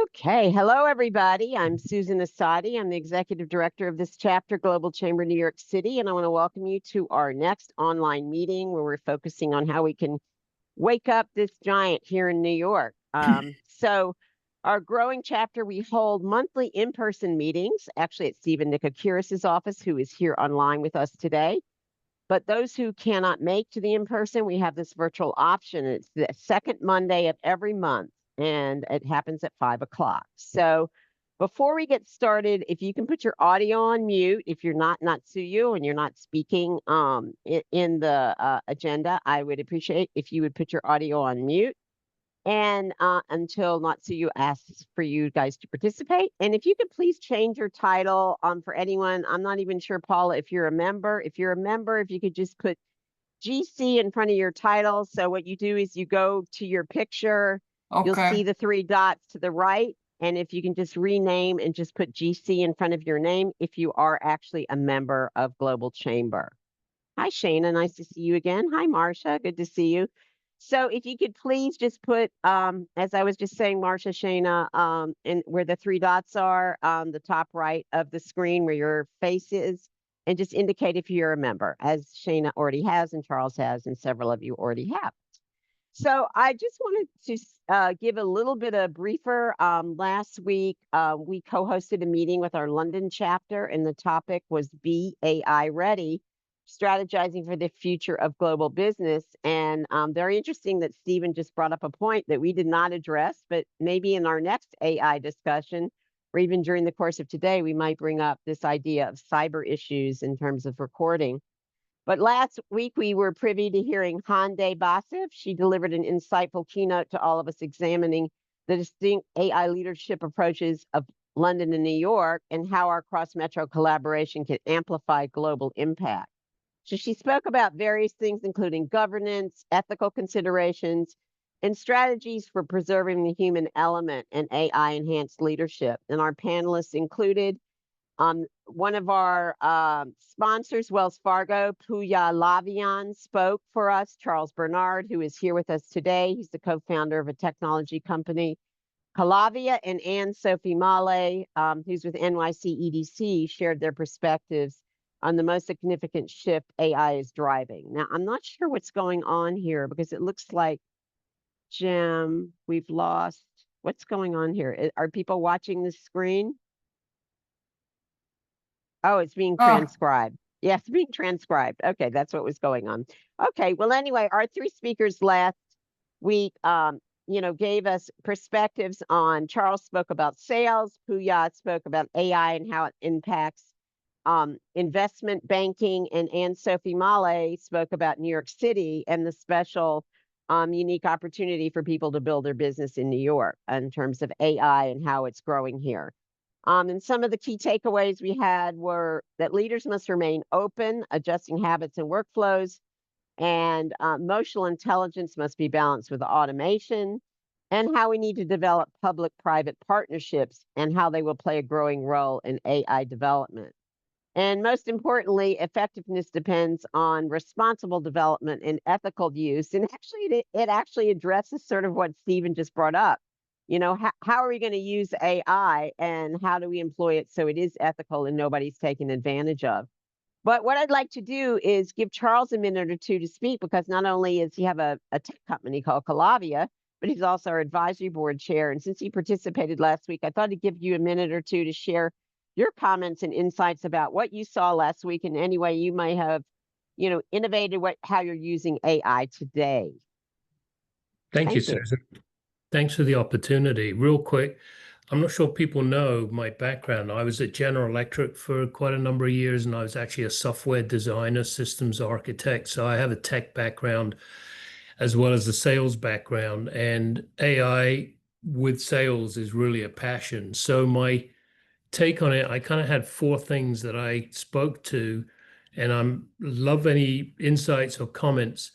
Okay, hello everybody. I'm Susan Asadi. I'm the executive director of this chapter, Global Chamber New York City, and I want to welcome you to our next online meeting where we're focusing on how we can wake up this giant here in New York. So our growing chapter, we hold monthly in-person meetings, actually at Stephen Nicokiris's office, who is here online with us today. But those who cannot make to the in-person, we have this virtual option. It's the second Monday of every month, and it happens at 5 o'clock. So before we get started, if you can put your audio on mute, if you're not Natsuyo and you're not speaking in the agenda, I would appreciate if you would put your audio on mute. And until Natsuyo asks for you guys to participate. And if you could please change your title for anyone, I'm not even sure, Paula, if you're a member. If you're a member, if you could just put GC in front of your title. So what you do is you go to your picture, you'll see the three dots to the right. And if you can just rename and just put GC in front of your name, if you are actually a member of Global Chamber. Hi, Shana. Nice to see you again. Hi, Marcia. Good to see you. So if you could please just put, as I was just saying, Marcia, Shana, and where the three dots are on the top right of the screen where your face is, and just indicate if you're a member, as Shana already has and Charles has, and several of you already have. So I just wanted to give a little bit of briefer. Last week, we co-hosted a meeting with our London chapter, and the topic was Be AI Ready, strategizing for the future of global business. And very interesting that Stephen just brought up a point that we did not address, but maybe in our next AI discussion, or even during the course of today, we might bring up this idea of cyber issues in terms of recording. But last week, we were privy to hearing Hande Basif. She delivered an insightful keynote to all of us examining the distinct AI leadership approaches of London and New York and how our cross-metro collaboration can amplify global impact. So she spoke about various things, including governance, ethical considerations, and strategies for preserving the human element and AI-enhanced leadership. And our panelists included one of our sponsors, Wells Fargo, Puya Lavian, spoke for us. Charles Bernard, who is here with us today. He's the co-founder of a technology company, Calavia, and Anne-Sophie Male, who's with NYC EDC, shared their perspectives on the most significant shift AI is driving. Now, I'm not sure what's going on here because it looks like, Jim, we've lost. What's going on here? Are people watching the screen? Oh, it's being transcribed. Yes, being transcribed. Okay, that's what was going on. Okay, well, anyway, our three speakers last week, gave us perspectives on. Charles spoke about sales. Puya spoke about AI and how it impacts investment banking, and Anne-Sophie Male spoke about New York City and the special unique opportunity for people to build their business in New York in terms of AI and how it's growing here. And some of the key takeaways we had were that leaders must remain open, adjusting habits and workflows, and emotional intelligence must be balanced with automation, and how we need to develop public-private partnerships and how they will play a growing role in AI development. And most importantly, effectiveness depends on responsible development and ethical use. And actually, it actually addresses sort of what Stephen just brought up. How are we going to use AI and how do we employ it so it is ethical and nobody's taken advantage of? But what I'd like to do is give Charles a minute or two to speak, because not only does he have a tech company called Calavia, but he's also our advisory board chair. And since he participated last week, I thought I'd give you a minute or two to share your comments and insights about what you saw last week and any way you might have, innovated how you're using AI today. Thank you, Susan. Thanks for the opportunity. Real quick, I'm not sure people know my background. I was at General Electric for quite a number of years, and I was actually a software designer, systems architect. So I have a tech background as well as a sales background, and AI with sales is really a passion. So my take on it, I kind of had four things that I spoke to, and I love any insights or comments.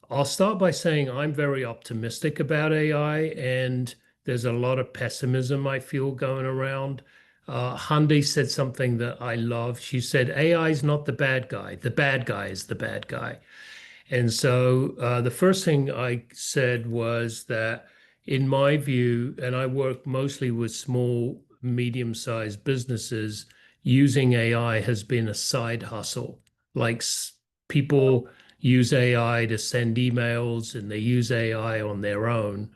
I'll start by saying I'm very optimistic about AI, and there's a lot of pessimism I feel going around. Hande said something that I love. She said, AI is not the bad guy. The bad guy is the bad guy. And so the first thing I said was that, in my view, and I work mostly with small, medium-sized businesses, using AI has been a side hustle. Like people use AI to send emails and they use AI on their own.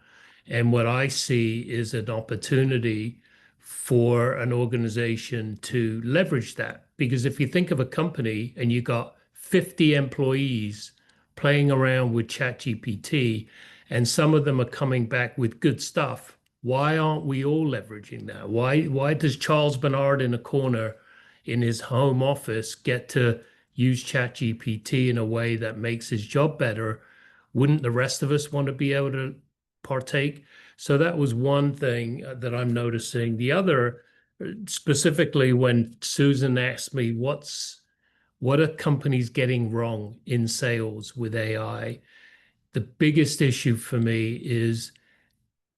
And what I see is an opportunity for an organization to leverage that. Because if you think of a company and you got 50 employees playing around with ChatGPT, and some of them are coming back with good stuff, why aren't we all leveraging that? Why does Charles Bernard in a corner in his home office get to use ChatGPT in a way that makes his job better? Wouldn't the rest of us want to be able to partake? So that was one thing that I'm noticing. The other, specifically when Susan asked me, what are companies getting wrong in sales with AI? The biggest issue for me is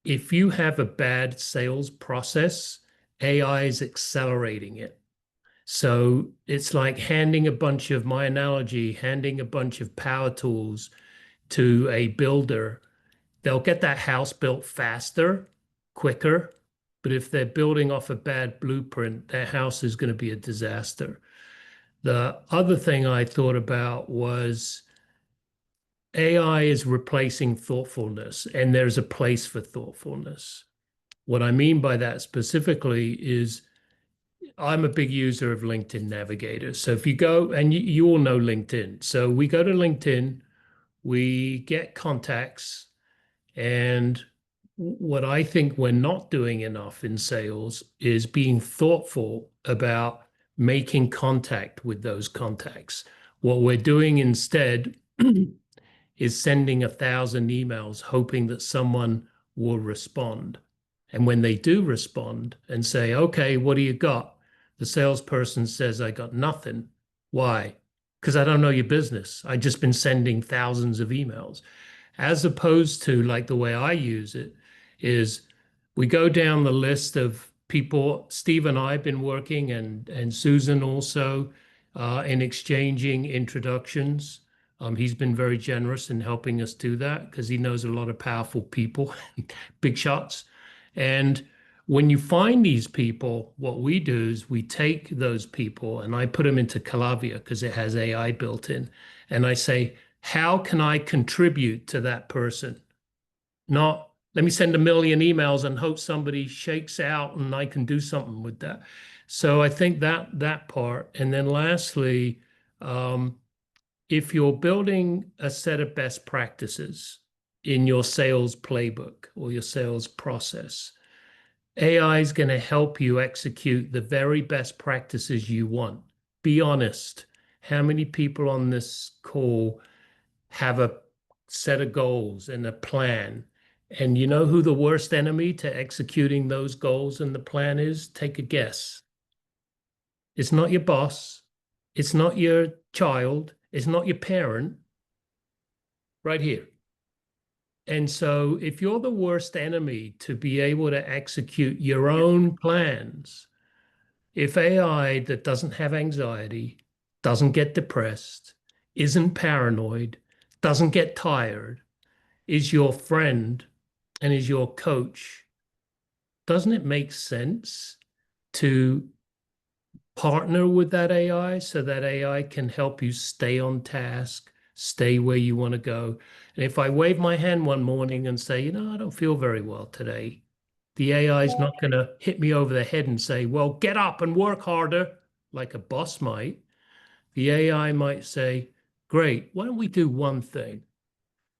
if you have a bad sales process, AI is accelerating it. So it's like handing a bunch of, my analogy, handing a bunch of power tools to a builder. They'll get that house built faster, quicker. But if they're building off a bad blueprint, their house is going to be a disaster. The other thing I thought about was AI is replacing thoughtfulness, and there's a place for thoughtfulness. What I mean by that specifically is I'm a big user of LinkedIn Navigator. So if you go, and you all know LinkedIn. So we go to LinkedIn, we get contacts, and what I think we're not doing enough in sales is being thoughtful about making contact with those contacts. What we're doing instead is sending 1,000 emails, hoping that someone will respond. And when they do respond and say, okay, what do you got? The salesperson says, I got nothing. Why? Because I don't know your business. I've just been sending thousands of emails. As opposed to like the way I use it is we go down the list of people. Steve and I have been working, and Susan also, in exchanging introductions. He's been very generous in helping us do that because he knows a lot of powerful people, big shots. And when you find these people, what we do is we take those people and I put them into Calavia because it has AI built in. And I say, how can I contribute to that person? Not let me send 1,000,000 emails and hope somebody shakes out and I can do something with that. So I think that part. And then lastly, if you're building a set of best practices in your sales playbook or your sales process, AI is going to help you execute the very best practices you want. Be honest. How many people on this call have a set of goals and a plan? And you know who the worst enemy to executing those goals and the plan is? Take a guess. It's not your boss. It's not your child. It's not your parent. Right here. And so if you're the worst enemy to be able to execute your own plans, if AI that doesn't have anxiety, doesn't get depressed, isn't paranoid, doesn't get tired, is your friend and is your coach, doesn't it make sense to partner with that AI so that AI can help you stay on task, stay where you want to go? And if I wave my hand one morning and say, I don't feel very well today, the AI is not going to hit me over the head and say, well, get up and work harder, like a boss might. The AI might say, great, why don't we do one thing?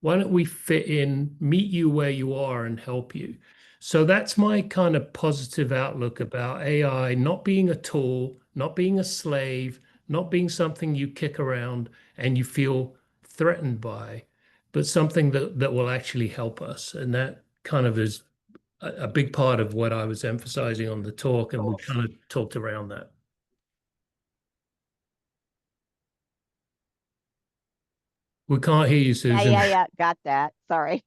Why don't we fit in, meet you where you are and help you? So that's my kind of positive outlook about AI not being a tool, not being a slave, not being something you kick around and you feel threatened by, but something that will actually help us. And that kind of is a big part of what I was emphasizing on the talk, and we kind of talked around that. We can't hear you, Susan. Yeah. Got that. Sorry.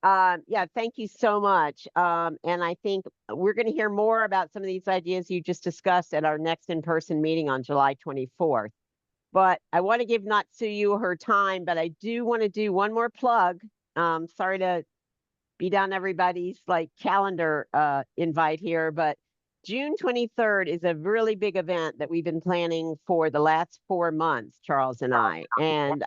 Yeah, thank you so much. And I think we're going to hear more about some of these ideas you just discussed at our next in-person meeting on July 24th. But I want to give Natsuyo her time, but I do want to do one more plug. Sorry to beat down everybody's like calendar invite here, but June 23rd is a really big event that we've been planning for the last 4 months, Charles and I. And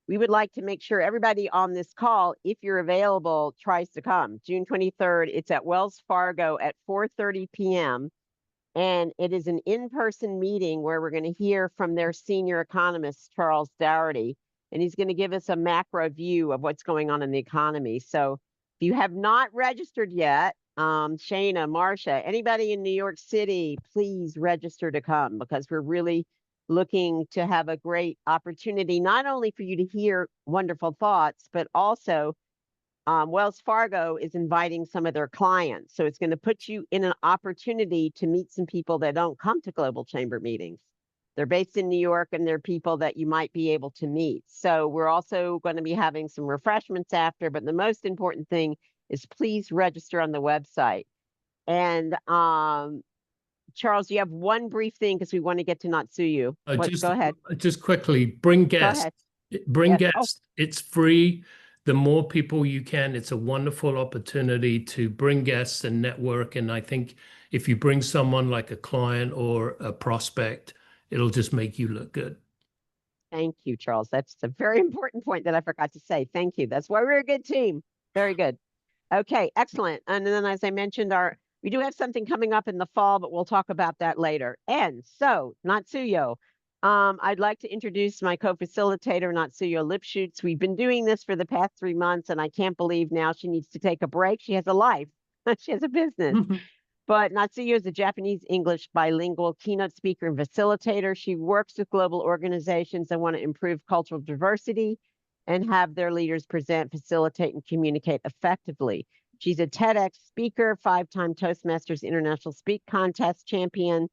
we would like to make sure everybody on this call, if you're available, tries to come. June 23rd, it's at Wells Fargo at 4:30 p.m. And it is an in-person meeting where we're going to hear from their senior economist, Charles Dougherty, and he's going to give us a macro view of what's going on in the economy. So if you have not registered yet, Shayna, Marcia, anybody in New York City, please register to come, because we're really looking to have a great opportunity, not only for you to hear wonderful thoughts, but also Wells Fargo is inviting some of their clients. So it's going to put you in an opportunity to meet some people that don't come to Global Chamber meetings. They're based in New York, and they're people that you might be able to meet. So we're also going to be having some refreshments after, but the most important thing is please register on the website. And Charles, you have one brief thing because we want to get to Natsuyo. Go ahead. Just quickly, bring guests. Bring guests. It's free. The more people you can, it's a wonderful opportunity to bring guests and network. And I think if you bring someone like a client or a prospect, it'll just make you look good. Thank you, Charles. That's a very important point that I forgot to say. Thank you. That's why we're a good team. Very good. Okay, excellent. And then, as I mentioned, we do have something coming up in the fall, but we'll talk about that later. And so, Natsuyo, I'd like to introduce my co-facilitator, Natsuyo Lipschutz. We've been doing this for the past 3 months, and I can't believe now she needs to take a break. She has a life. She has a business. But Natsuyo is a Japanese-English bilingual keynote speaker and facilitator. She works with global organizations that want to improve cultural diversity and have their leaders present, facilitate, and communicate effectively. She's a TEDx speaker, 5-time Toastmasters International Speak Contest champion,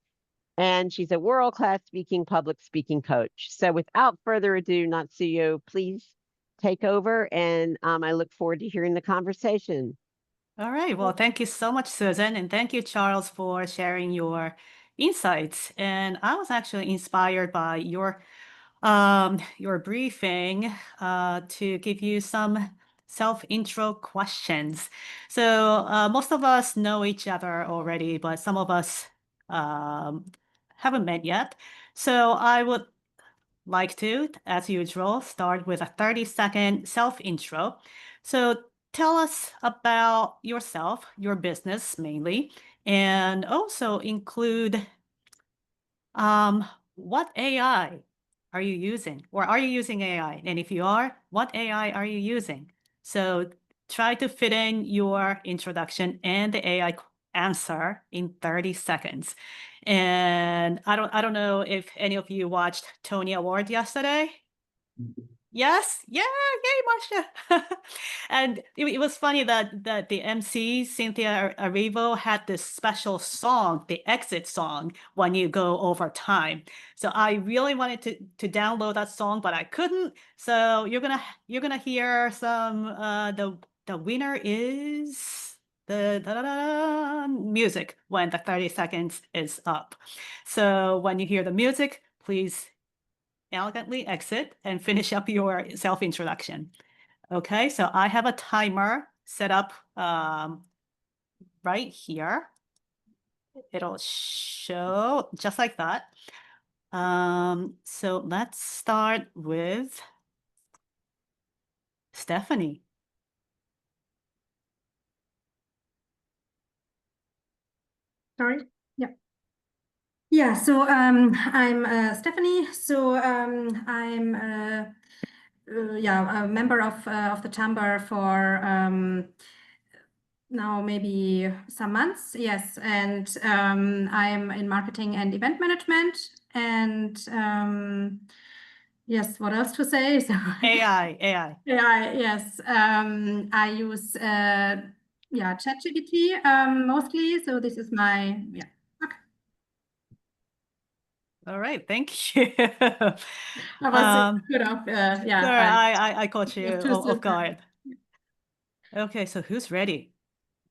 and she's a world-class public speaking coach. So without further ado, Natsuyo, please take over, and I look forward to hearing the conversation. All right. Well, thank you so much, Susan, and thank you, Charles, for sharing your insights. And I was actually inspired by your briefing to give you some self-intro questions. So most of us know each other already, but some of us haven't met yet. So I would like to, as usual, start with a 30-second self-intro. So tell us about yourself, your business mainly, and also include what AI are you using, or are you using AI? And if you are, what AI are you using? So try to fit in your introduction and the AI answer in 30 seconds. And I don't know if any of you watched Tony Award yesterday. Yes, yeah, yay, Marcia. And it was funny that the MC, Cynthia Erivo, had this special song, the exit song, when you go over time. So I really wanted to download that song, but I couldn't. So you're gonna hear some the winner is the music when the 30 seconds is up. So when you hear the music, please elegantly exit and finish up your self-introduction. Okay, so I have a timer set up right here. It'll show just like that. So let's start with Stephanie. Sorry. Yeah. Yeah. So I'm Stephanie. So I'm a member of the chamber for now maybe some months. Yes, and I'm in marketing and event management. And yes, what else to say? So AI. Yes. I use ChatGPT mostly. So this is my Okay. All right, thank you. I was good off. Sorry, I caught you off guard. Okay, so who's ready?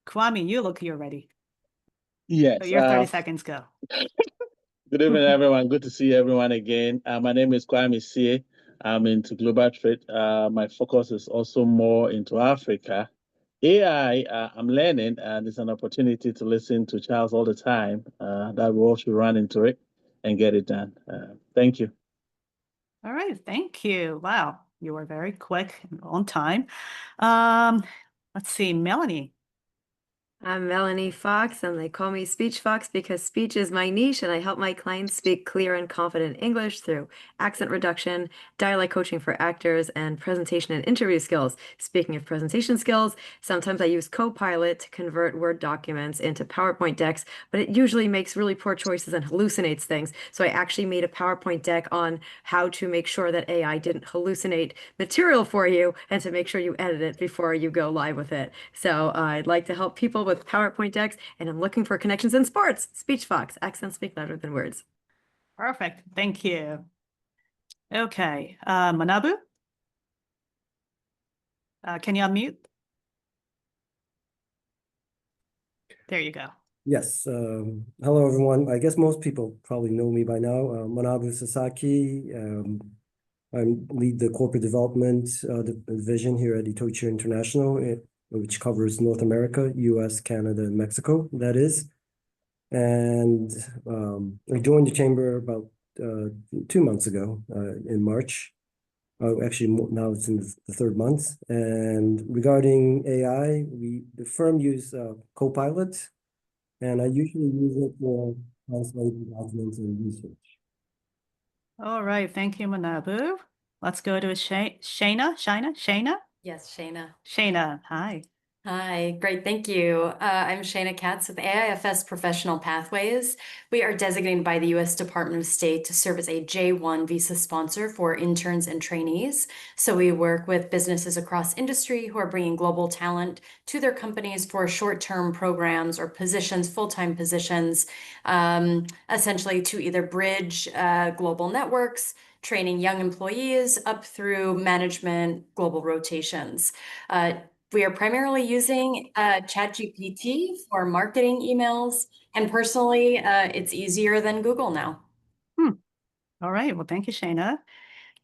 Kwame, you're ready. Yes. So your 30 seconds go. Good evening, everyone. Good to see everyone again. My name is Kwame Sie. I'm into global trade. My focus is also more into Africa. AI, I'm learning, and it's an opportunity to listen to Charles all the time. That we all should run into it and get it done. Thank you. All right, thank you. Wow, you were very quick and on time. Let's see, Melanie. I'm Melanie Fox, and they call me Speech Fox because speech is my niche, and I help my clients speak clear and confident English through accent reduction, dialect coaching for actors, and presentation and interview skills. Speaking of presentation skills, sometimes I use Copilot to convert Word documents into PowerPoint decks, but it usually makes really poor choices and hallucinates things. So I actually made a PowerPoint deck on how to make sure that AI didn't hallucinate material for you and to make sure you edit it before you go live with it. So I'd like to help people with PowerPoint decks, and I'm looking for connections in sports. Speech Fox, accents speak louder than words. Perfect, thank you. Okay, Manabu? Can you unmute? There you go. Yes. Hello, everyone. I guess most people probably know me by now. Manabu Sasaki. I lead the corporate development division here at Itochu International, which covers North America, US, Canada, and Mexico, that is. And I joined the chamber about 2 months ago in March. Actually, now it's in the third month. And regarding AI, the firm uses Copilot, and I usually use it for translating documents and research. All right, thank you, Manabu. Let's go to Shayna? Yes, Shayna. Shayna, hi. Hi, great, thank you. I'm Shayna Katz with AIFS Professional Pathways. We are designated by the U.S. Department of State to serve as a J-1 visa sponsor for interns and trainees. So we work with businesses across industry who are bringing global talent to their companies for short-term programs or positions, full-time positions, essentially to either bridge global networks, training young employees up through management global rotations. We are primarily using ChatGPT for marketing emails, and personally, it's easier than Google now. All right, well, thank you, Shayna.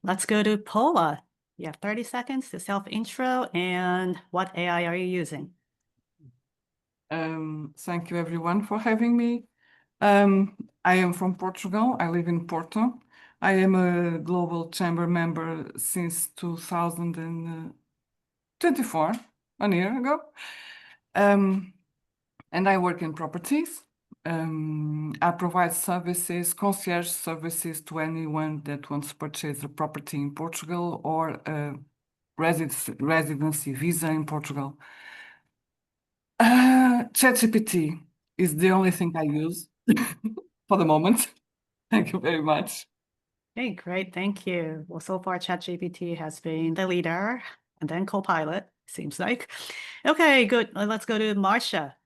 Let's go to Paula. You have 30 seconds to self-intro and what AI are you using? Thank you everyone for having me. I am from Portugal. I live in Porto. I am a Global Chamber member since 2024, 1 year ago. And I work in properties. I provide services, concierge services to anyone that wants to purchase a property in Portugal or a residency visa in Portugal. ChatGPT is the only thing I use for the moment. Thank you very much. Okay, great, thank you. Well, so far ChatGPT has been the leader and then Copilot, seems like. Okay, good. Let's go to Marcia.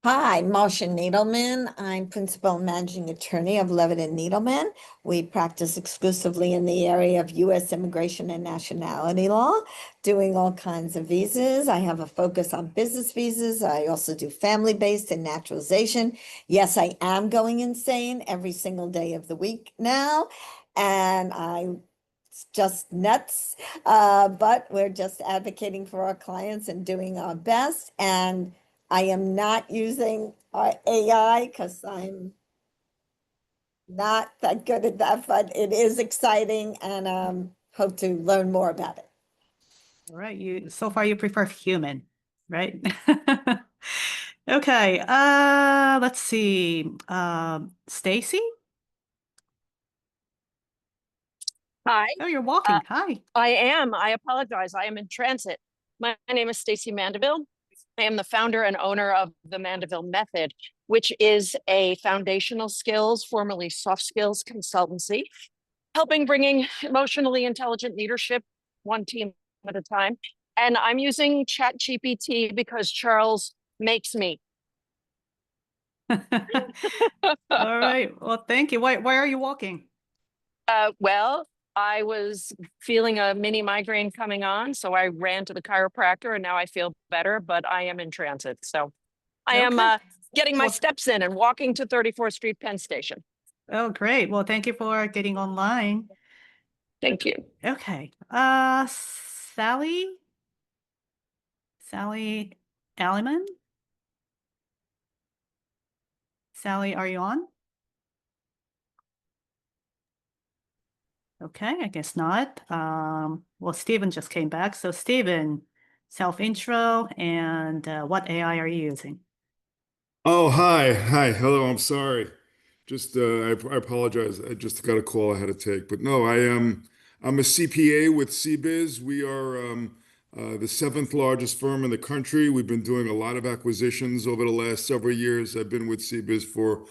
Hi, Marcia Needleman. I'm Principal Managing Attorney of Levitt and Needleman. We practice exclusively in the area of U.S. immigration and nationality law, doing all kinds of visas. I have a focus on business visas. I also do family-based and naturalization. Yes, I am going insane every single day of the week now, and it's just nuts, but we're just advocating for our clients and doing our best. And I am not using our AI because I'm not that good at that, but it is exciting and hope to learn more about it. All right, so far you prefer human, right? Okay, let's see. Stacy? Hi. Oh, you're walking. Hi. I am. I apologize. I am in transit. My name is Stacy Mandeville. I am the founder and owner of the Mandeville Method, which is a foundational skills, formerly soft skills consultancy, bringing emotionally intelligent leadership one team at a time. And I'm using ChatGPT because Charles makes me. All right. Well, thank you. Why are you walking? Well, I was feeling a mini migraine coming on, so I ran to the chiropractor and now I feel better, but I am in transit. So I am getting my steps in and walking to 34th Street Penn Station. Oh, great. Well, thank you for getting online. Thank you. Okay. Sally Alleman? Sally, are you on? Okay, I guess not. Well, Stephen just came back. So Stephen, self-intro and what AI are you using? Oh, hi. Hello. I'm sorry. Just I apologize. I just got a call I had to take. But no, I'm a CPA with CBiz. We are the seventh largest firm in the country. We've been doing a lot of acquisitions over the last several years. I've been with CBiz for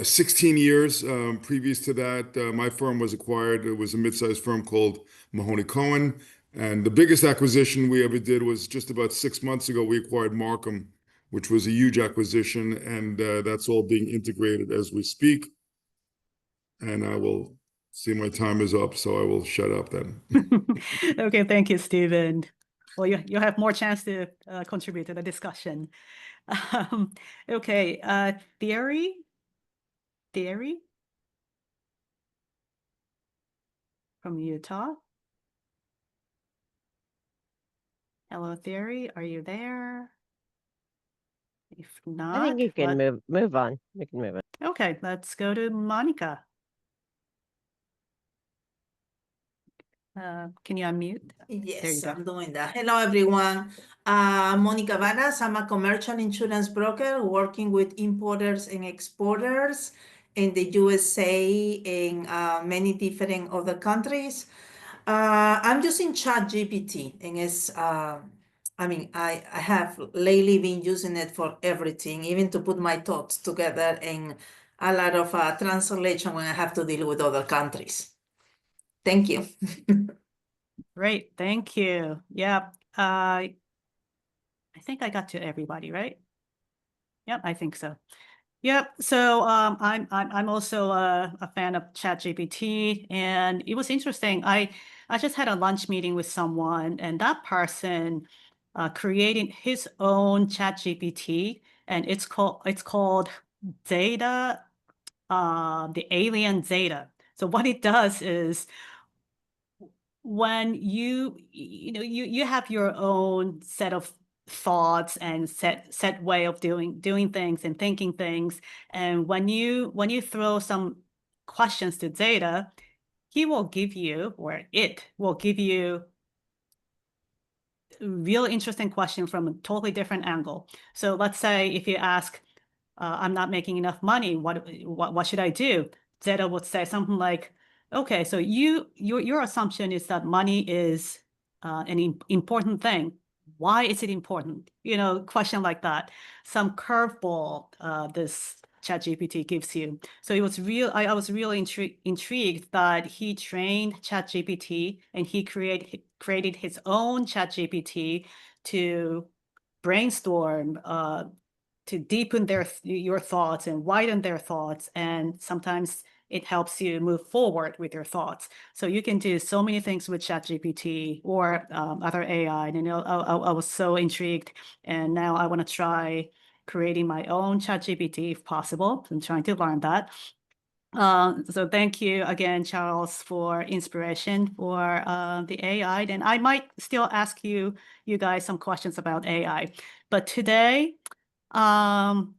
16 years. Previous to that, my firm was acquired. It was a mid-sized firm called Mahoney Cohen. And the biggest acquisition we ever did was just about 6 months ago. We acquired Markham, which was a huge acquisition. And that's all being integrated as we speak. And I will see my time is up, so I will shut up then. Okay, thank you, Stephen. Well, you have more chance to contribute to the discussion. Okay, Theory from Utah. Hello, Theory, are you there? If not, I think you can move on. We can move on. Okay, let's go to Monica. Can you unmute? There you Yes, go. I'm doing that. Hello, everyone. Monica Varas. I'm a commercial insurance broker working with importers and exporters in the USA and many different other countries. I'm using ChatGPT, and it's, I have lately been using it for everything, even to put my thoughts together, and a lot of translation when I have to deal with other countries. Thank you. Great, thank you. Yeah, I think I got to everybody, right? Yep, I think so. Yep. So I'm also a fan of ChatGPT, and it was interesting. I just had a lunch meeting with someone, and that person created his own ChatGPT, and it's called Zeta, the Alien Zeta. So what it does is, when you have your own set of thoughts and set way of doing things and thinking things, and when you throw some questions to Zeta, he will give you, or it will give you, a real interesting question from a totally different angle. So let's say if you ask, I'm not making enough money, what should I do? Zeta would say something like, okay, so your assumption is that money is an important thing. Why is it important? Question like that. Some curveball this ChatGPT gives you. So I was really intrigued that he trained ChatGPT, and he created his own ChatGPT to brainstorm, to deepen your thoughts and widen their thoughts, and sometimes it helps you move forward with your thoughts. So you can do so many things with ChatGPT or other AI. And I was so intrigued, and now I want to try creating my own ChatGPT if possible. I'm trying to learn that. So thank you again, Charles, for inspiration for the AI. And I might still ask you guys some questions about AI. But today, over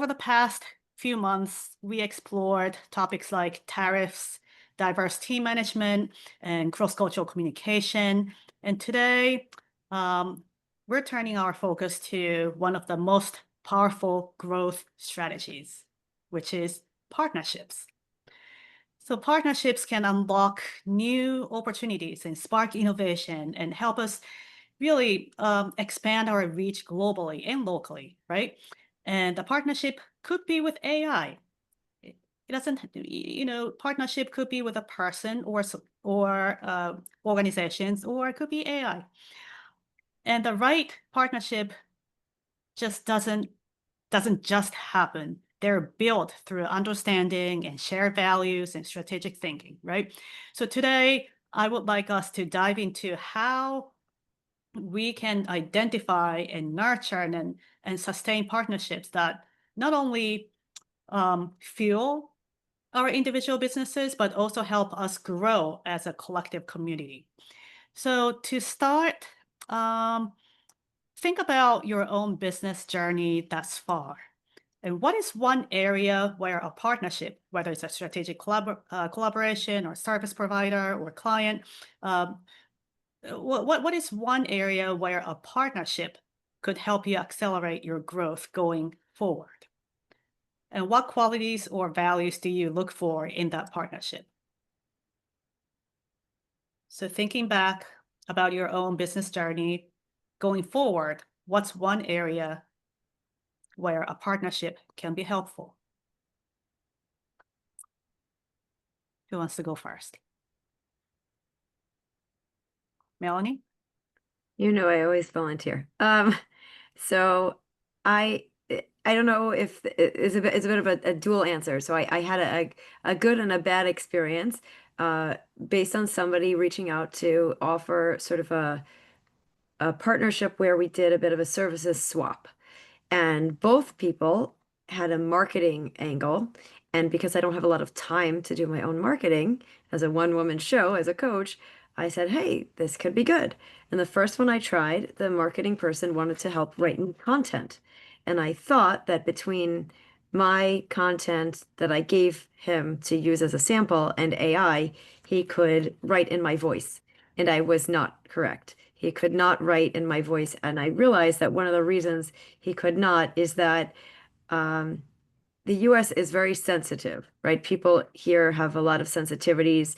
the past few months, we explored topics like tariffs, diverse team management, and cross-cultural communication. And today, we're turning our focus to one of the most powerful growth strategies, which is partnerships. So partnerships can unlock new opportunities and spark innovation and help us really expand our reach globally and locally, right? And the partnership could be with AI. It doesn't, partnership could be with a person or organizations, or it could be AI. And the right partnership just doesn't just happen. They're built through understanding and shared values and strategic thinking, right? So today, I would like us to dive into how we can identify and nurture and sustain partnerships that not only fuel our individual businesses, but also help us grow as a collective community. So to start, think about your own business journey thus far. And what is one area where a partnership, whether it's a strategic collaboration or service provider or client, what is one area where a partnership could help you accelerate your growth going forward? And what qualities or values do you look for in that partnership? So thinking back about your own business journey going forward, what's one area where a partnership can be helpful? Who wants to go first? Melanie? You know, I always volunteer. So I don't know if it's a bit of a dual answer. So I had a good and a bad experience based on somebody reaching out to offer sort of a partnership where we did a bit of a services swap. And both people had a marketing angle. And because I don't have a lot of time to do my own marketing as a one-woman show, as a coach, I said, hey, this could be good. And the first one I tried, the marketing person wanted to help write me content. And I thought that between my content that I gave him to use as a sample and AI, he could write in my voice. And I was not correct. He could not write in my voice. And I realized that one of the reasons he could not is that the US is very sensitive, right? People here have a lot of sensitivities.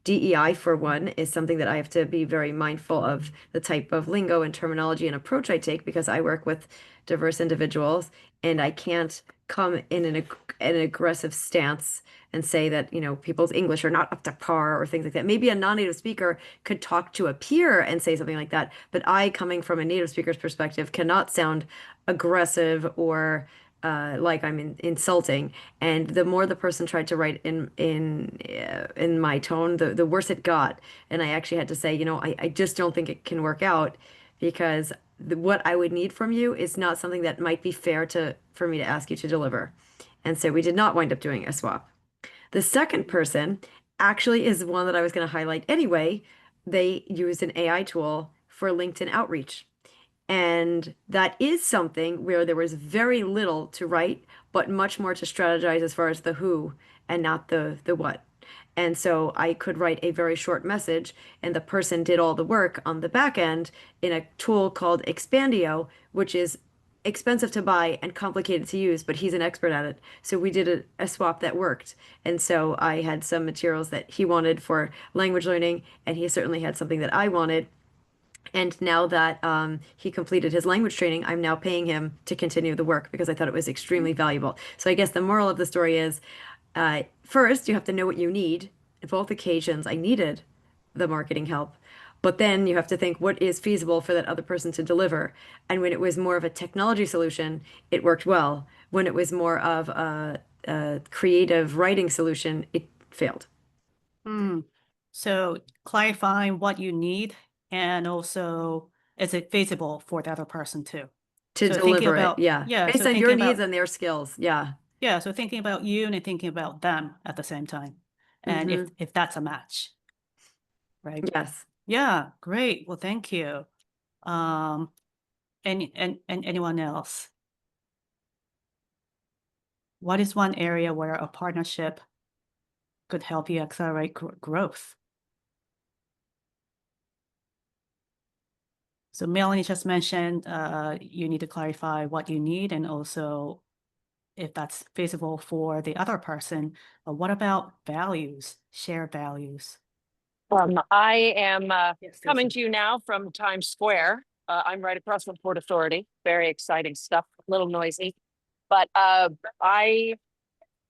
DEI, for one, is something that I have to be very mindful of the type of lingo and terminology and approach I take because I work with diverse individuals and I can't come in an aggressive stance and say that, you know, people's English are not up to par or things like that. Maybe a non-native speaker could talk to a peer and say something like that, but I, coming from a native speaker's perspective, cannot sound aggressive or like I'm insulting. And the more the person tried to write in my tone, the worse it got. And I actually had to say, you know, I just don't think it can work out because what I would need from you is not something that might be fair for me to ask you to deliver. And so we did not wind up doing a swap. The second person actually is one that I was going to highlight anyway. They used an AI tool for LinkedIn outreach. And that is something where there was very little to write, but much more to strategize as far as the who and not the what. And so I could write a very short message, and the person did all the work on the back end in a tool called Expandio, which is expensive to buy and complicated to use, but he's an expert at it. So we did a swap that worked. And so I had some materials that he wanted for language learning, and he certainly had something that I wanted. And now that he completed his language training, I'm now paying him to continue the work because I thought it was extremely valuable. So I guess the moral of the story is, first, you have to know what you need. In both occasions, I needed the marketing help. But then you have to think what is feasible for that other person to deliver. And when it was more of a technology solution, it worked well. When it was more of a creative writing solution, it failed. So clarifying what you need and also is it feasible for the other person too? To So deliver about, it, yeah. Based so on your thinking needs about, and their skills, yeah. Yeah, so thinking about you and thinking about them at the same time. And if that's a match, right? Yes. Yeah, great. Well, thank you. And anyone else? What is one area where a partnership could help you accelerate growth? So Melanie just mentioned you need to clarify what you need and also if that's feasible for the other person. But what about values, shared values? I am Yes, coming Stacey. to you now from Times Square. I'm right across from Port Authority. Very exciting stuff, a little noisy. But I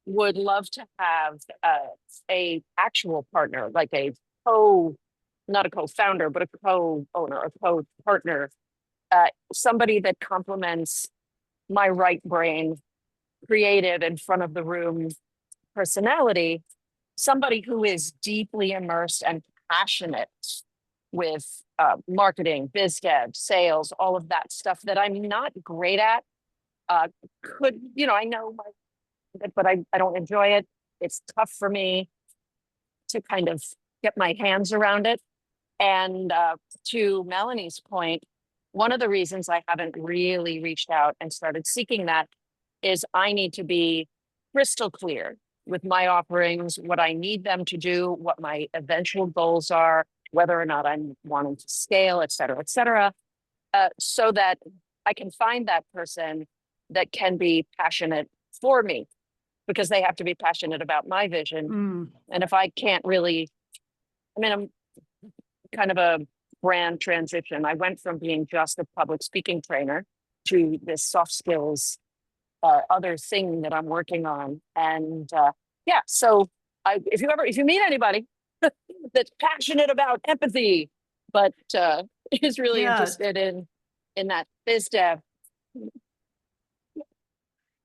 would love to have a actual partner, like not a co-founder, but a co-owner, a co-partner, somebody that complements my right brain, creative, in front of the room personality, somebody who is deeply immersed and passionate with marketing, biz dev, sales, all of that stuff that I'm not great at. I know but I don't enjoy it. It's tough for me to kind of get my hands around it. And to Melanie's point, one of the reasons I haven't really reached out and started seeking that is I need to be crystal clear with my offerings, what I need them to do, what my eventual goals are, whether or not I'm wanting to scale, et cetera, so that I can find that person that can be passionate for me, because they have to be passionate about my vision. Mm. And if I can't really, I mean, I'm kind of a brand transition. I went from being just a public speaking trainer to this soft skills other thing that I'm working on. And yeah, so if you meet anybody that's passionate about empathy, but is really Yeah. interested in that biz dev.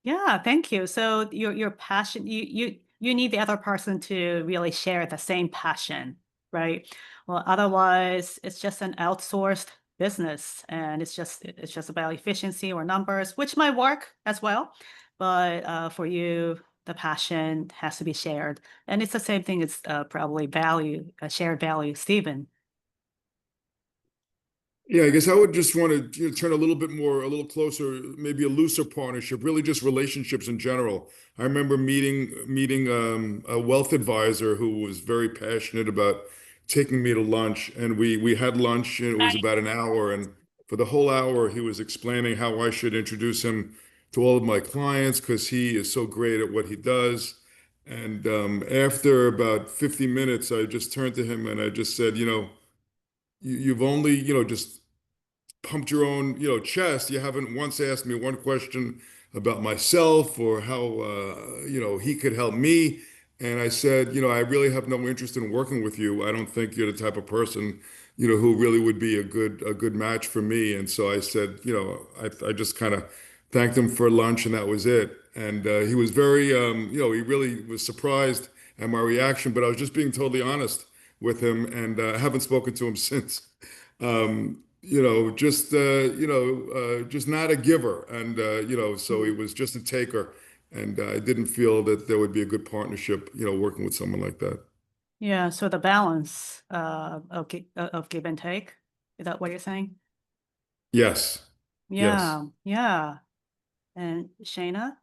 Yeah, thank you. So your passion, you need the other person to really share the same passion, right? Well, otherwise it's just an outsourced business, and it's just about efficiency or numbers, which might work as well. But for you, the passion has to be shared, and it's the same thing. It's probably value, shared value, Stephen. Yeah, I guess I would just want to turn a little closer, maybe a looser partnership, really just relationships in general. I remember meeting a wealth advisor who was very passionate about taking me to lunch, and we had lunch, and it was about an hour, and for the whole hour he was explaining how I should introduce him to all of my clients because he is so great at what he does. And after about 50 minutes, I just turned to him and I just said, you've only, just pumped your own, chest. You haven't once asked me one question about myself or how, he could help me. And I said, I really have no interest in working with you. I don't think you're the type of person, who really would be a good match for me. And so I said, I just kind of thanked him for lunch and that was it. And he was very, he really was surprised at my reaction, but I was just being totally honest with him, and I haven't spoken to him since. Just not a giver, and so he was just a taker, and I didn't feel that there would be a good partnership, working with someone like that. Yeah, so the balance of give and take, is that what you're saying? Yes. Yes. Yeah. And Shayna?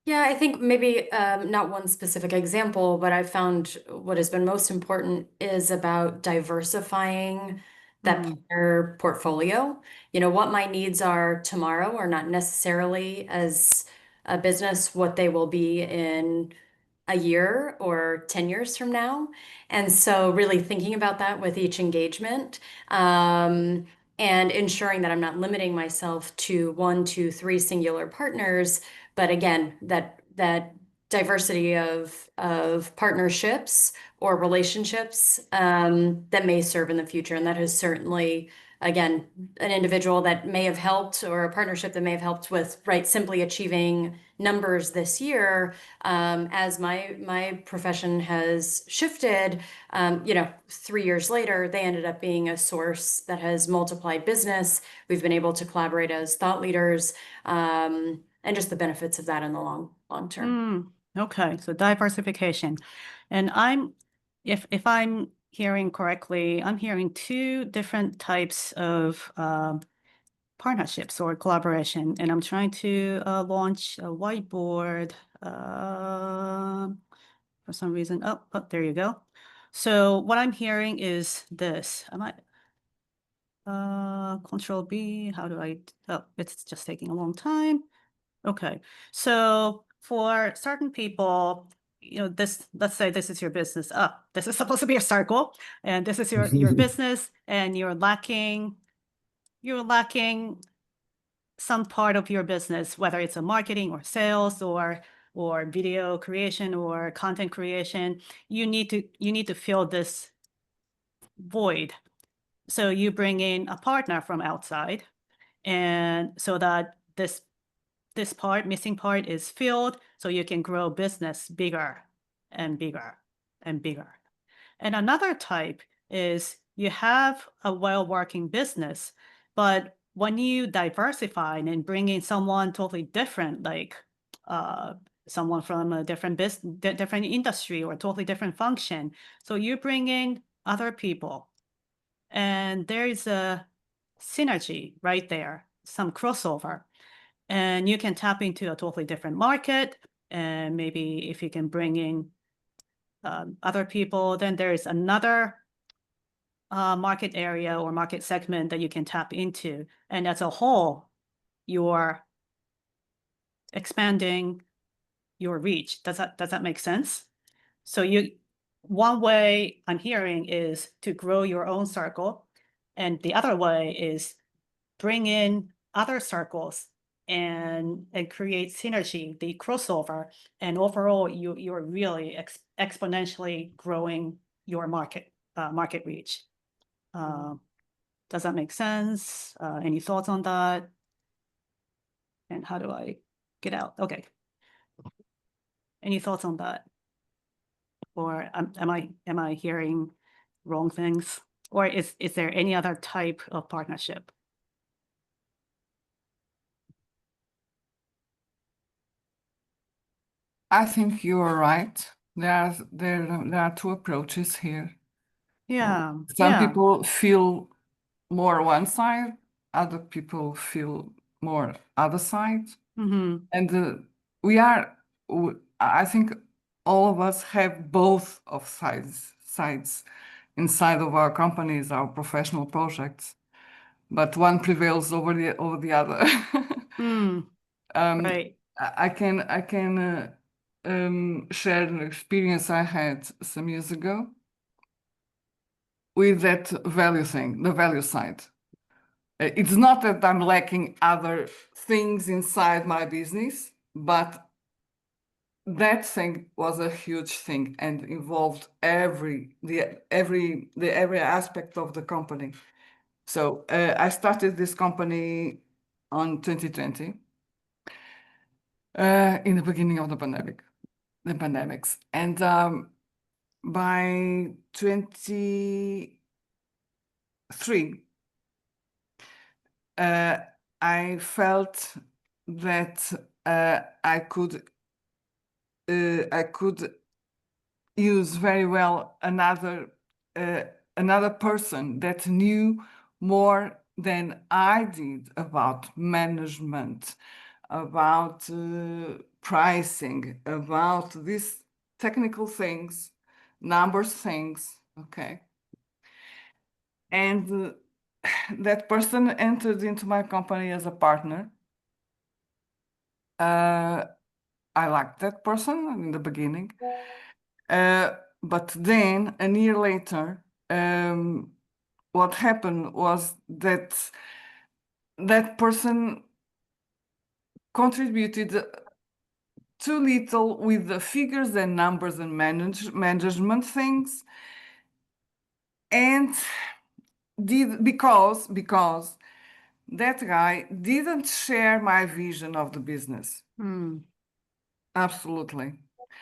Yeah, I think maybe not one specific example, but I found what has been most important is about diversifying that partner portfolio. What my needs are tomorrow are not necessarily as a business what they will be in a year or 10 years from now. And so really thinking about that with each engagement, and ensuring that I'm not limiting myself to 1, 2, 3 singular partners, but again, that diversity of partnerships or relationships that may serve in the future. And that has certainly, again, an individual that may have helped, or a partnership that may have helped with, right, simply achieving numbers this year. As my profession has shifted, 3 years later, they ended up being a source that has multiplied business. We've been able to collaborate as thought leaders, and just the benefits of that in the long term. Okay, so diversification. And if I'm hearing correctly, I'm hearing 2 different types of partnerships or collaboration, and I'm trying to launch a whiteboard for some reason. Oh, there you go. So what I'm hearing is this. I might Control B. How do I? Oh, it's just taking a long time. Okay, so for certain people, let's say this is your business. This is supposed to be a circle, and this is your business, and you're lacking some part of your business, whether it's a marketing or sales or video creation or content creation. You need to fill this void. So you bring in a partner from outside, and so that this missing part is filled, so you can grow business bigger and bigger and bigger. And another type is you have a well-working business, but when you diversify and bring in someone totally different, like someone from a different different industry or totally different function, so you bring in other people and there is a synergy right there, some crossover. And you can tap into a totally different market. And maybe if you can bring in other people, then there is another market area or market segment that you can tap into. And as a whole, you're expanding your reach. Does that make sense? So one way I'm hearing is to grow your own circle, and the other way is bring in other circles and create synergy, the crossover, and overall you're really exponentially growing your market reach. Does that make sense? Any thoughts on that? And how do I get out? Okay. Any thoughts on that? Or am I hearing wrong things? Or is there any other type of partnership? I think you are right. There are two approaches here. Yeah. Some people feel more one side, other people feel more other side. Mm-hmm. And I think all of us have both of sides inside of our companies, our professional projects, but one prevails over the other. Right. I can share an experience I had some years ago with that value thing, the value side. It's not that I'm lacking other things inside my business, but that thing was a huge thing and involved every aspect of the company. So I started this company on 2020, in the beginning of the pandemics, and by 23, I felt that I could use very well another person that knew more than I did about management, about pricing, about these technical things, numbers things, okay? And that person entered into my company as a partner. I liked that person in the beginning. But then a year later, what happened was that that person contributed too little with the figures and numbers and management things, and because that guy didn't share my vision of the business. Absolutely.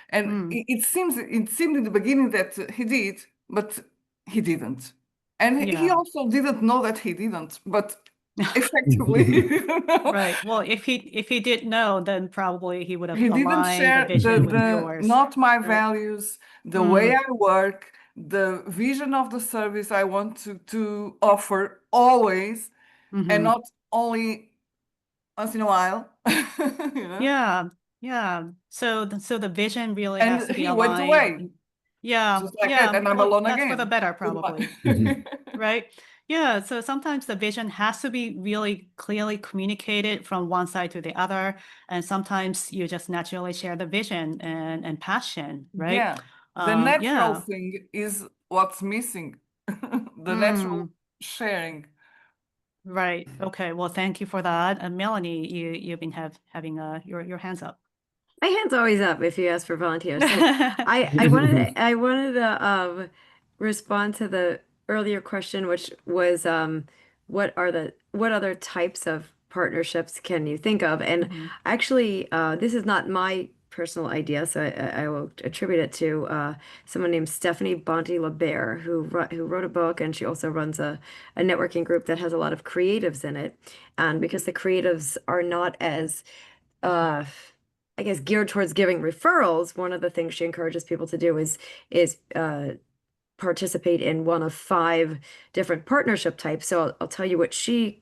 And it seemed in the beginning that he did, but he didn't. And he also didn't know that he didn't, but effectively he didn't know. Right. Well, if he did know, then probably he would have He didn't aligned share the vision with yours. not my right? values, the way I work, the vision of the service I want to offer always, and not only once in a while. You know? Yeah. So the vision really And has to be he went aligned. away. Yeah. Just like that, and I'm Well, alone that's again. for the better, probably. Right? Yeah. So sometimes the vision has to be really clearly communicated from one side to the other, and sometimes you just naturally share the vision and passion, right? Yeah. The natural thing is what's missing. The natural sharing. Right. Okay. Well, thank you for that. And Melanie, you've been having your hands up. My hand's always up if you ask for volunteers. So I wanted to respond to the earlier question, which was what other types of partnerships can you think of? And actually, this is not my personal idea, so I will attribute it to someone named Stephanie Bonte-Lebert, who wrote a book, and she also runs a networking group that has a lot of creatives in it. And because the creatives are not as I guess geared towards giving referrals, one of the things she encourages people to do is participate in one of 5 different partnership types. So I'll tell you what she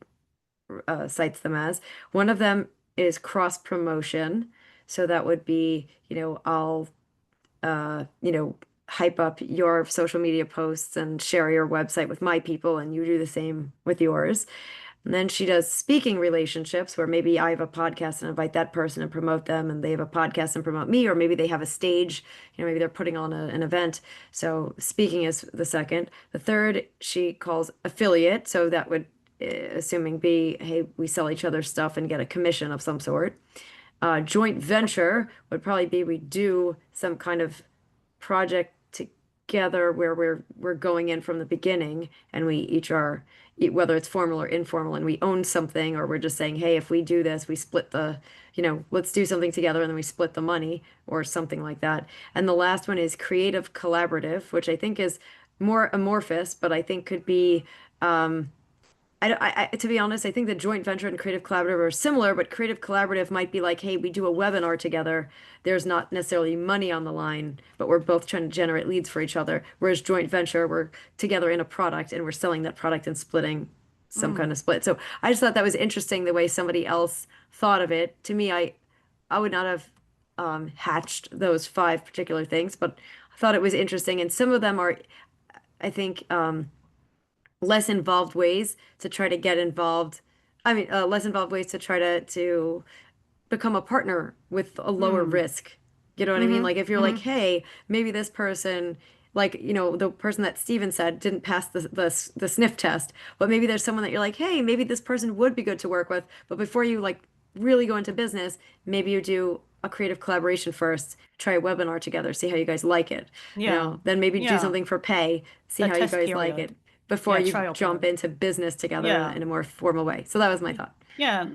cites them as. One of them is cross promotion. So that would be, I'll, hype up your social media posts and share your website with my people, and you do the same with yours. And then she does speaking relationships, where maybe I have a podcast and invite that person and promote them, and they have a podcast and promote me, or maybe they have a stage, maybe they're putting on an event. So speaking is the second. The third she calls affiliate. So that would, assuming be, hey, we sell each other stuff and get a commission of some sort. Joint venture would probably be we do some kind of project together where we're going in from the beginning, and we each are, whether it's formal or informal, and we own something, or we're just saying, hey, if we do this, we split the, let's do something together, and then we split the money or something like that. And the last one is creative collaborative, which I think is more amorphous, but I think could be, to be honest, I think the joint venture and creative collaborative are similar, but creative collaborative might be like, hey, we do a webinar together. There's not necessarily money on the line, but we're both trying to generate leads for each other. Whereas joint venture, we're together in a product and we're selling that product and splitting some kind of split. So I just thought that was interesting the way somebody else thought of it. To me, I would not have hatched those 5 particular things, but I thought it was interesting. And some of them are, I think, less involved ways to try to get involved. Less involved ways to try to become a partner with a lower risk. You know what I mean? Like if you're like, hey, maybe this person, like, the person that Steven said didn't pass the sniff test, but maybe there's someone that you're like, hey, maybe this person would be good to work with. But before you like really go into business, maybe you do a creative collaboration first, try a webinar together, see how you guys like it. Then maybe do something for pay, see how you guys like it, before you jump into business together in a more formal way. So that was my thought. Yeah,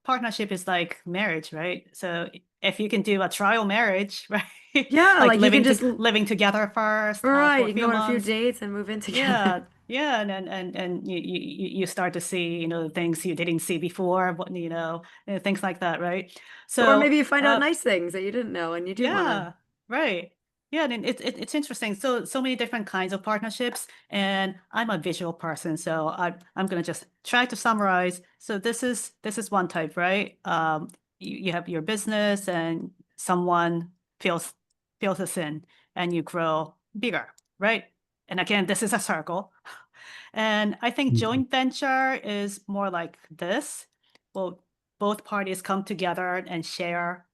partnership is like marriage, right? So if you can do a trial marriage, right? Yeah, like you can just living together first, right? for a You can few go on a few months. dates and move in together. Yeah, and you start to see things you didn't see before, things like that, right? So or maybe you find out nice things that you didn't know, and you do want to. Right. Yeah, and it's interesting. So many different kinds of partnerships, and I'm a visual person, so I'm gonna just try to summarize. So this is one type, right? You have your business, and someone fills us in, and you grow bigger, right? And again, this is a circle. And I think joint venture is more like this. Well, both parties come together and share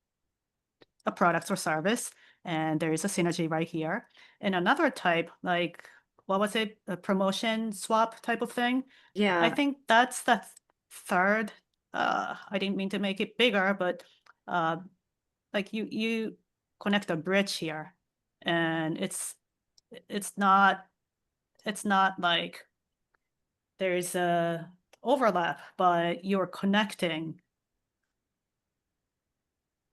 a product or service, and there is a synergy right here. And another type, like, what was it? A promotion swap type of thing. Yeah. I think that's the third. I didn't mean to make it bigger, but like you connect a bridge here, and it's not like there's a overlap, but you're connecting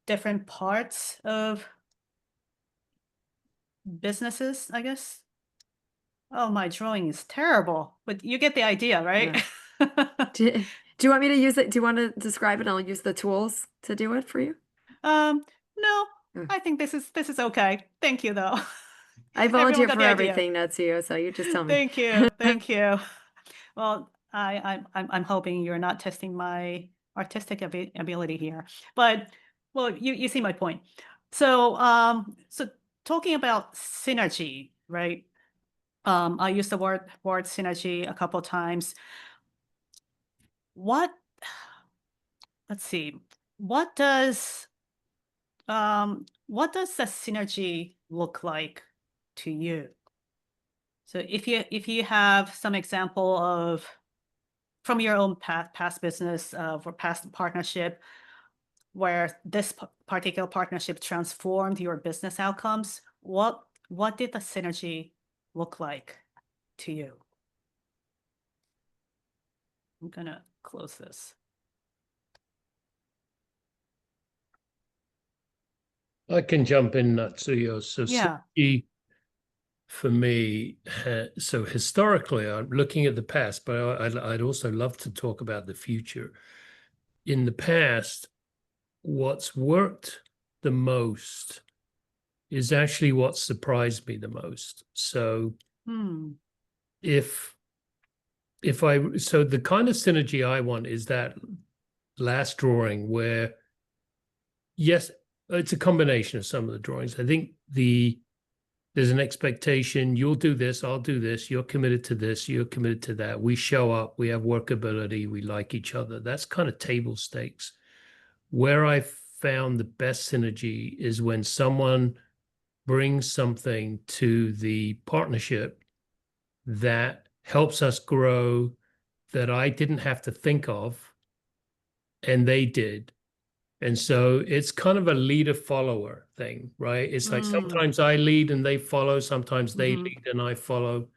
different parts of businesses, I guess. Oh, my drawing is terrible, but you get the idea, right? Do you want me to use it? Do you want to describe it? I'll use the tools to do it for you. No, I think this is okay. Thank you, though. I volunteer for everything, Natsuyo, so you just tell me. Thank you, thank you. Well, I'm hoping you're not testing my artistic ability here, but well, you see my point. So so talking about synergy, right? I used the word synergy a couple times. Let's see, what does the synergy look like to you? So if you have some example of from your own past business or past partnership where this particular partnership transformed your business outcomes, what did the synergy look like to you? I'm gonna close this. I can jump in, Natsuyo. So synergy for me, so historically, I'm looking at the past, but I'd also love to talk about the future. In the past, what's worked the most is actually what surprised me the most. So So the kind of synergy I want is that last drawing where, yes, it's a combination of some of the drawings. I think there's an expectation, you'll do this, I'll do this, you're committed to this, you're committed to that. We show up, we have workability, we like each other. That's kind of table stakes. Where I found the best synergy is when someone brings something to the partnership that helps us grow, that I didn't have to think of, and they did. And so it's kind of a leader-follower thing, right? It's like sometimes I lead and they follow, sometimes they lead and I follow.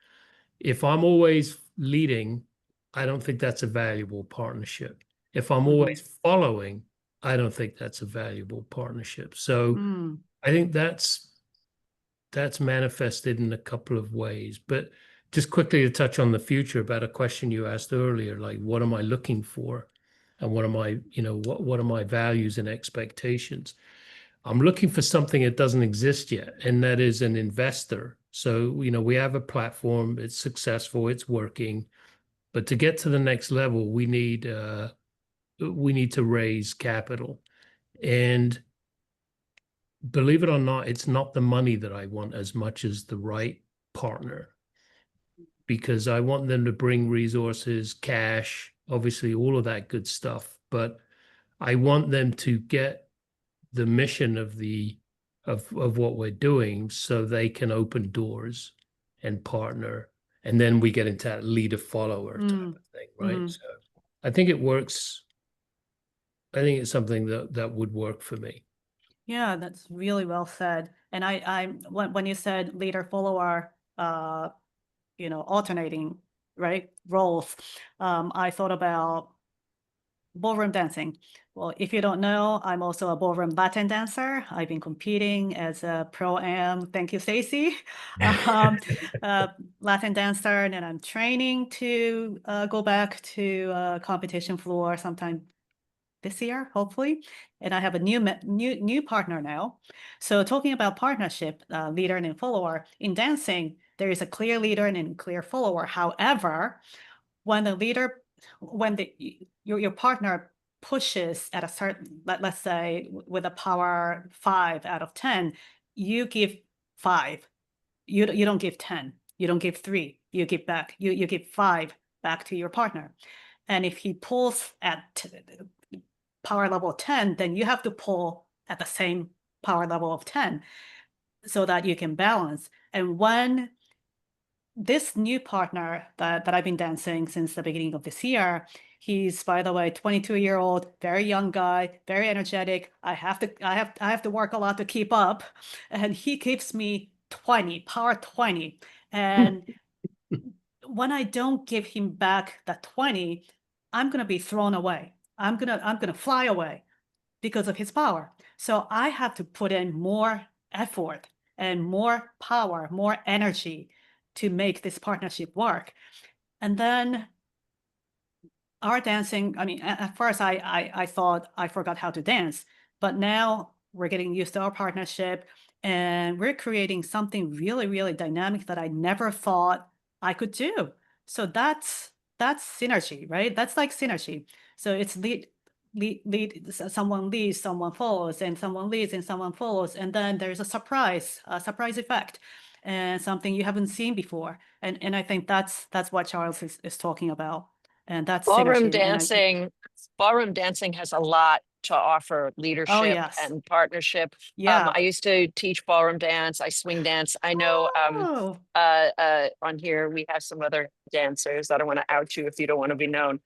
If I'm always leading, I don't think that's a valuable partnership. If I'm always following, I don't think that's a valuable partnership. So I think that's manifested in a couple of ways. But just quickly to touch on the future about a question you asked earlier, like what am I looking for? And what am I, what are my values and expectations? I'm looking for something that doesn't exist yet, and that is an investor. So, we have a platform, it's successful, it's working, but to get to the next level, we need to raise capital. And believe it or not, it's not the money that I want as much as the right partner, because I want them to bring resources, cash, obviously all of that good stuff, but I want them to get the mission of what we're doing so they can open doors and partner, and then we get into that leader follower type of thing, right? So I think it works. I think it's something that would work for me. Yeah, that's really well said. And when you said leader follower, alternating, right, roles, I thought about ballroom dancing. Well, if you don't know, I'm also a ballroom Latin dancer. I've been competing as a pro-am. Thank you, Stacy. Latin dancer, and I'm training to go back to competition floor sometime this year, hopefully. And I have a new partner now. So talking about partnership, leader and follower, in dancing, there is a clear leader and a clear follower. However, when your partner pushes at a certain, let's say with a power 5 out of 10, you give 5. You don't give 10. You don't give 3. You give back. You give 5 back to your partner. And if he pulls at power level 10, then you have to pull at the same power level of 10 so that you can balance. And when this new partner that I've been dancing since the beginning of this year, he's, by the way, 22-year-old, very young guy, very energetic. I have to work a lot to keep up, and he gives me 20, power 20. And when I don't give him back that 20, I'm gonna be thrown away. I'm gonna fly away because of his power. So I have to put in more effort and more power, more energy to make this partnership work. And then our dancing, I mean, at first I thought I forgot how to dance, but now we're getting used to our partnership and we're creating something really, really dynamic that I never thought I could do. So that's synergy, right? That's like synergy. So it's someone leads, someone follows, and someone leads and someone follows. And then there's a surprise effect and something you haven't seen before. And I think that's what Charles is talking about. And that's Ballroom synergy. ballroom dancing has a lot to offer leadership yes. and partnership. Yeah. I used to teach ballroom dance. I swing dance. I know on here we have some other dancers. I don't want to out you if you don't want to be known.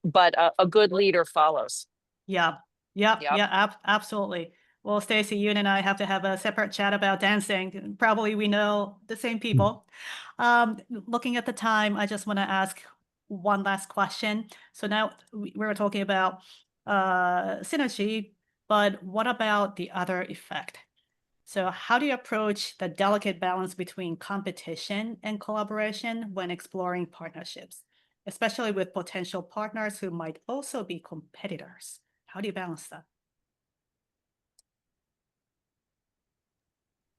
But a good leader follows. Yeah, absolutely. Well, Stacy, you and I have to have a separate chat about dancing. Probably we know the same people. Looking at the time, I just want to ask one last question. So now we were talking about synergy, but what about the other effect? So how do you approach the delicate balance between competition and collaboration when exploring partnerships, especially with potential partners who might also be competitors? How do you balance that?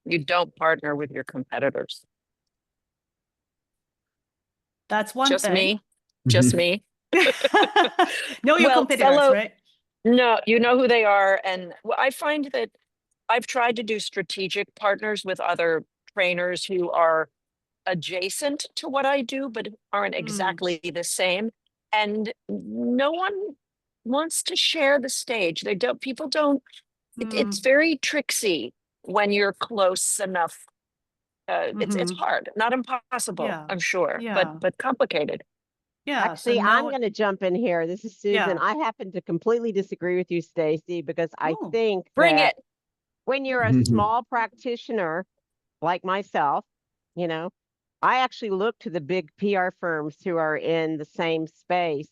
You don't partner with your competitors. That's one Just thing. me. Just me. Know your Well, competitors, right? No, you know who they are. And I find that I've tried to do strategic partners with other trainers who are adjacent to what I do, but aren't exactly the same. And no one wants to share the stage. They don't, people don't, it's very tricksy when you're close enough. It's hard, not impossible, Yeah. I'm sure, Yeah. but complicated. Yeah. So Actually, I'm no, going to jump in here. This is Susan. Yeah. I happen to completely disagree with you, Stacy, because I Ooh. think Bring that it. when you're a small practitioner like myself, you know, I actually look to the big PR firms who are in the same space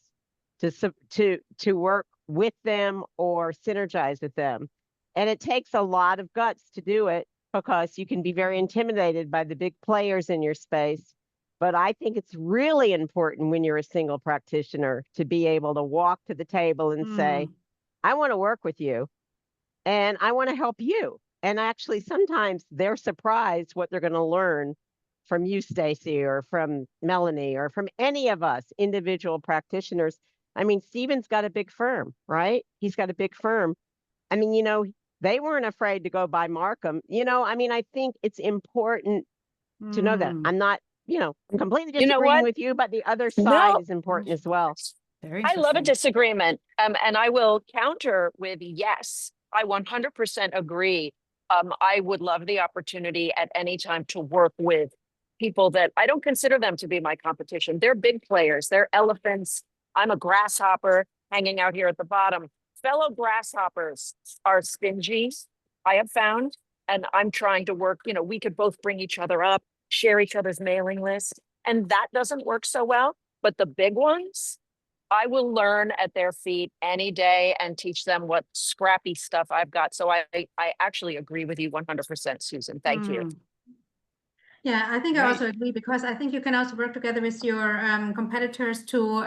to work with them or synergize with them. And it takes a lot of guts to do it because you can be very intimidated by the big players in your space. But I think it's really important when you're a single practitioner to be able to walk to the table and say, I want to work with you and I want to help you. And actually, sometimes they're surprised what they're going to learn from you, Stacy, or from Melanie, or from any of us individual practitioners. I mean, Stephen's got a big firm, right? He's got a big firm. I mean, you know, they weren't afraid to go by Markham. You know, I mean, I think it's important to know that. I'm not, you know, I'm completely You know disagreeing what? with you, but the other side No, is important as well. Very I love a interesting. disagreement. And I will counter with yes, I 100% agree. I would love the opportunity at any time to work with people that I don't consider them to be my competition. They're big players, they're elephants. I'm a grasshopper hanging out here at the bottom. Fellow grasshoppers are stingy, I have found, and I'm trying to work, you know, we could both bring each other up, share each other's mailing list, and that doesn't work so well. But the big ones, I will learn at their feet any day and teach them what scrappy stuff I've got. So I actually agree with you 100%, Susan. Thank you. Yeah, I think I Great. also agree because I think you can also work together with your competitors to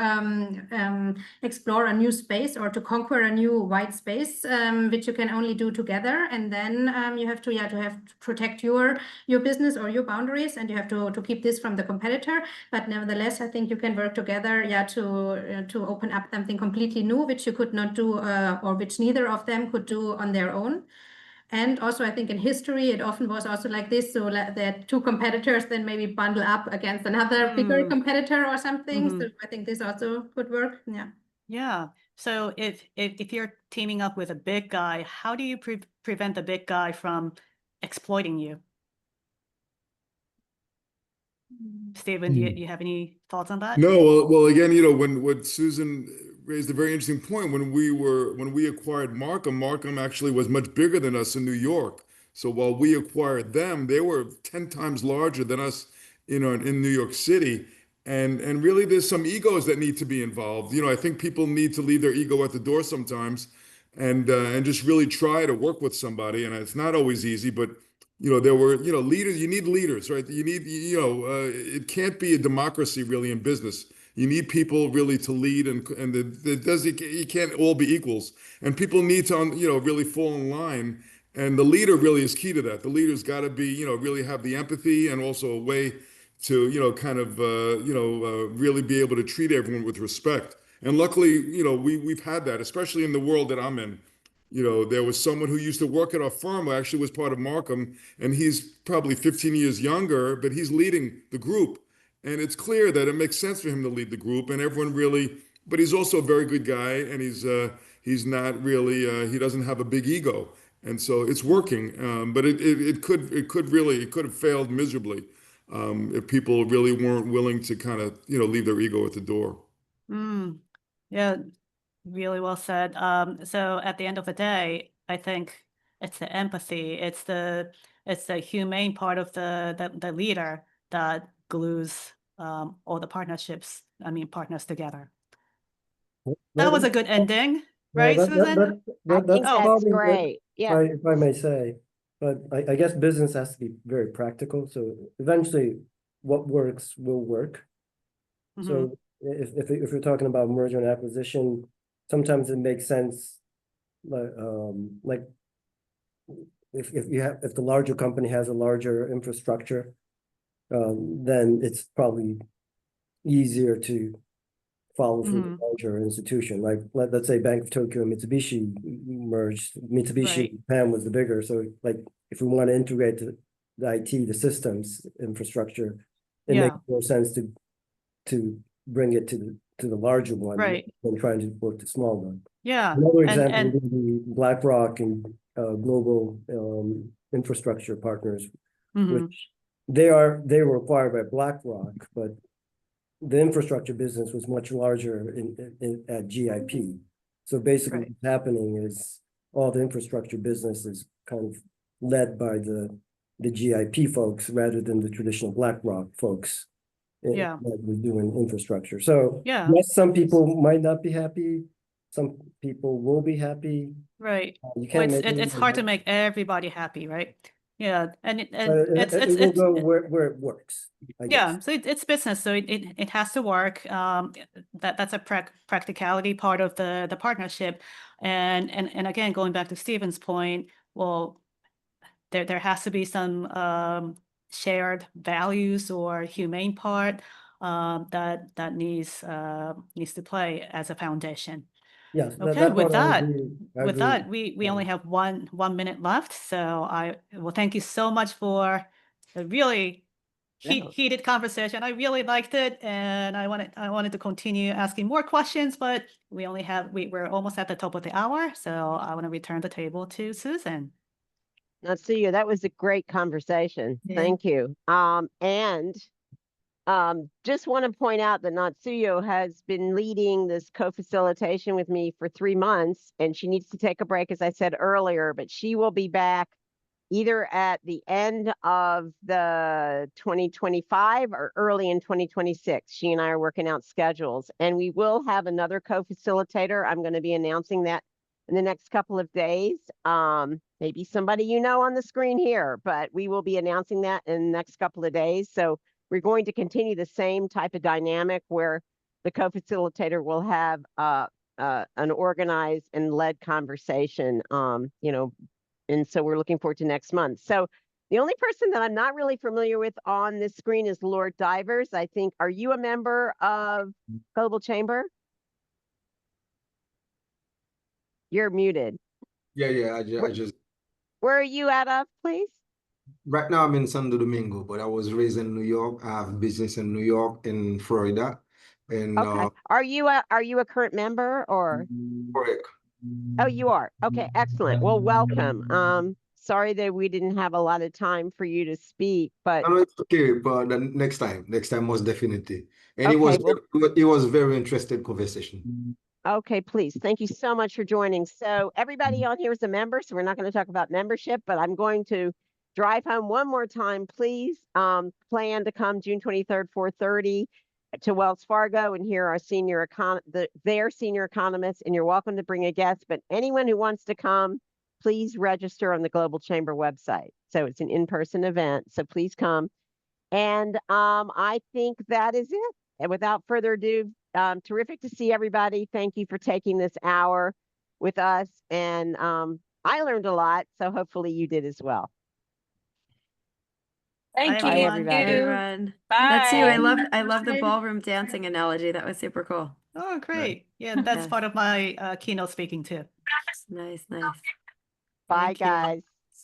explore a new space or to conquer a new white space, which you can only do together. And then you have to protect your business or your boundaries, and you have to keep this from the competitor. But nevertheless, I think you can work together, to open up something completely new, which you could not do or which neither of them could do on their own. And also, I think in history, it often was also like this, so that two competitors then maybe bundle up against another bigger competitor or something. So I think this also could work. Yeah. Yeah. So if you're teaming up with a big guy, how do you prevent the big guy from exploiting you? Stephen, do you have any thoughts on that? No, well, again, you know, what Susan raised a very interesting point. When we acquired Markham actually was much bigger than us in New York. So while we acquired them, they were 10 times larger than us, you know, in New York City. And really, there's some egos that need to be involved. You know, I think people need to leave their ego at the door sometimes, and just really try to work with somebody. And it's not always easy, but you know, there were, you know, leaders, you need leaders, right? You need, you know, it can't be a democracy really in business. You need people really to lead, and you can't all be equals. And people need to, you know, really fall in line. And the leader really is key to that. The leader's got to be, you know, really have the empathy and also a way to, you know, kind of, really be able to treat everyone with respect. And luckily, you know, we've had that, especially in the world that I'm in. You know, there was someone who used to work at our firm who actually was part of Markham, and he's probably 15 years younger, but he's leading the group. And it's clear that it makes sense for him to lead the group, and everyone really, but he's also a very good guy, and he's not really, he doesn't have a big ego. And so it's working, but it could have failed miserably if people really weren't willing to kind of, you know, leave their ego at the door. Yeah, really well said. So at the end of the day, I think it's the empathy, it's the humane part of the leader that glues all the partners together. That was a good ending, right, Susan? I think that's probably great. Yeah. if I may say, but I guess business has to be very practical. So eventually, what works will work. So if you're talking about merger and acquisition, sometimes it makes sense. Like if the larger company has a larger infrastructure, then it's probably easier to follow for the Mhm. larger institution. Like let's say Bank of Tokyo and Mitsubishi merged. Mitsubishi Right. Japan was the bigger. So like if we want to integrate the IT, the systems infrastructure, it Yeah. makes more sense to bring it to the larger one Right. than trying to work the small one. Yeah. Another And example would be BlackRock and global infrastructure partners, mhm. which they were acquired by BlackRock, but the infrastructure business was much larger at GIP. So basically Right. what's happening is all the infrastructure business is kind of led by the GIP folks rather than the traditional BlackRock folks Yeah. that were doing infrastructure. So Yeah. yes, some people might not be happy. Some people will be happy. Right. You Well, can't make it's hard to everyone make everybody happy, right? Yeah. And happy. It will go where it works, I guess. yeah, so it's business, so it has to work. That's a practicality part of the partnership, and again, going back to Stephen's point, well, there has to be some shared values or humane part that needs to play as a foundation. Yes, Okay, that with part I that, agree. I with agree. that, we only have one minute left, so thank you so much for a really heated conversation. I really liked it, and I wanted to continue asking more questions, but we're almost at the top of the hour, so I want to return the table to Susan. Natsuyo, that was a great conversation. Yeah. Thank you. Just want to point out that Natsuyo has been leading this co-facilitation with me for 3 months, and she needs to take a break, as I said earlier, but she will be back either at the end of the 2025 or early in 2026. She and I are working out schedules, and we will have another co-facilitator. I'm going to be announcing that in the next couple of days. Maybe somebody you know on the screen here, but we will be announcing that in the next couple of days. So we're going to continue the same type of dynamic where the co-facilitator will have an organized and led conversation, and so we're looking forward to next month. So the only person that I'm not really familiar with on this screen is Lord Divers. I think, are you a member of Global Chamber? You're muted. Yeah, I just Where are you out of, please? right now I'm in Santo Domingo, but I was raised in New York. I have business in New York and Florida. And Okay. Are you a current member or? correct. Oh, you are. Okay, excellent. Well, welcome. Sorry that we didn't have a lot of time for you to speak, but I know it's okay, but the next time most definitely. And okay, it was very interesting conversation. okay, please. Thank you so much for joining. So everybody on here is a member, so we're not going to talk about membership, but I'm going to drive home one more time. Please plan to come June 23rd, 4:30 to Wells Fargo and hear our their senior economists, and you're welcome to bring a guest, but anyone who wants to come, please register on the Global Chamber website. So it's an in-person event, so please come. And I think that is it. And without further ado, terrific to see everybody. Thank you for taking this hour with us. And I learned a lot, so hopefully you did as well. Thank Bye, you. everybody. Everyone. Bye. That's you. I love the ballroom dancing analogy. That was super cool. Oh, great. Yeah, that's Yes. part of my keynote speaking too. Nice. Bye, Thank you. guys.